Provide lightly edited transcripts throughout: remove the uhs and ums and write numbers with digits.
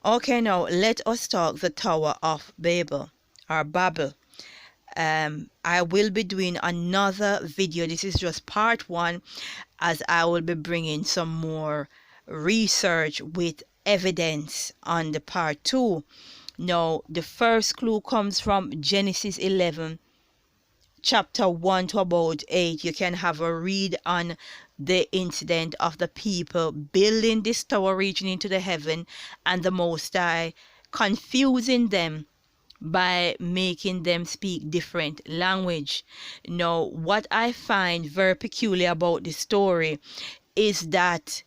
Okay, now let us talk the Tower of Babel or Babel. I will be doing another video. This is just part one, as I will be bringing some more research with evidence on the part two. Now, the first clue comes from Genesis 11, chapter 1 to about 8. You can have a read on the incident of the people building this tower reaching into the heaven, and the Most High confusing them by making them speak different language. Now, what I find very peculiar about the story is that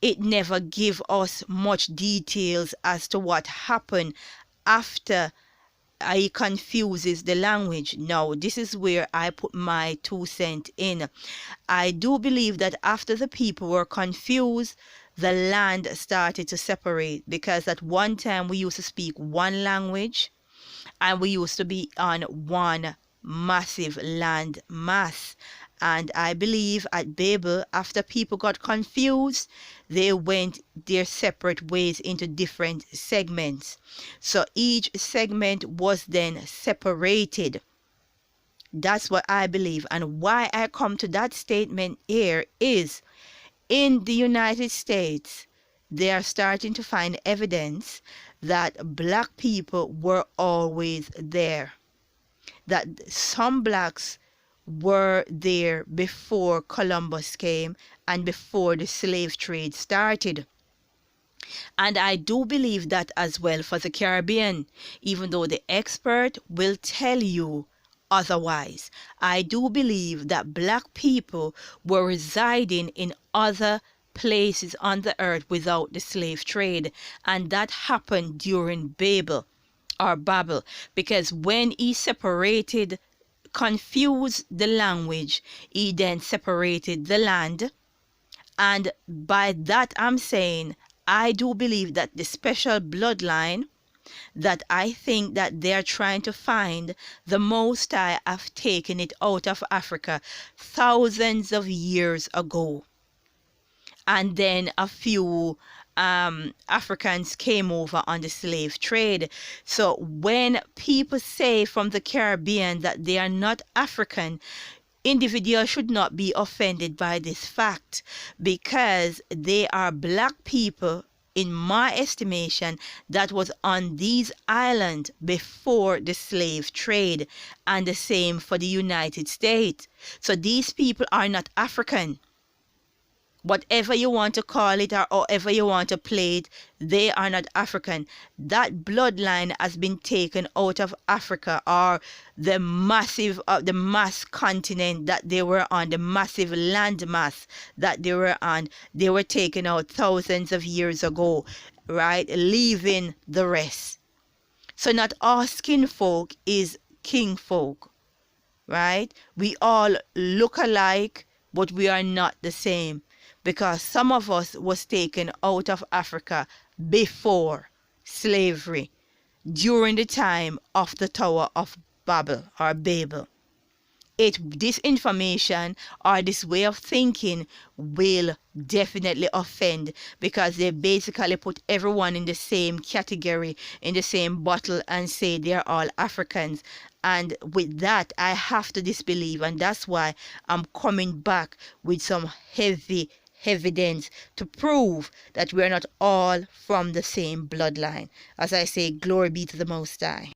it never give us much details as to what happened after he confuses the language. Now, this is where I put my 2 cents in. I do believe that after the people were confused, the land started to separate, because at one time we used to speak one language and we used to be on one massive land mass. And I believe at Babel, after people got confused, they went their separate ways into different segments. So each segment was then separated. That's what I believe. And why I come to that statement here is, in the United States, they are starting to find evidence that black people were always there, that some blacks were there before Columbus came and before the slave trade started. And I do believe that as well for the Caribbean, even though the expert will tell you otherwise. I do believe that black people were residing in other places on the earth without the slave trade, and that happened during Babel or Babel, because when he separated, confused the language, he then separated the land. And by that I'm saying, I do believe that the special bloodline that I think that they're trying to find, the Most High have taken it out of Africa thousands of years ago. And then a few Africans came over on the slave trade. So when people say from the Caribbean that they are not African, individuals should not be offended by this fact, because they are black people, in my estimation, that was on these islands before the slave trade, and the same for the United States. So these people are not African. Whatever you want to call it or however you want to play it, they are not African. That bloodline has been taken out of Africa, or the mass continent that they were on, the massive land mass that they were on. They were taken out thousands of years ago, right? Leaving the rest. So not all skin folk is king folk, right? We all look alike, but we are not the same, because some of us was taken out of Africa before slavery, during the time of the Tower of Babel or Babel. This information or this way of thinking will definitely offend, because they basically put everyone in the same category, in the same bottle, and say they're all Africans. And with that, I have to disbelieve, and that's why I'm coming back with some heavy evidence to prove that we're not all from the same bloodline. As I say, glory be to the Most High.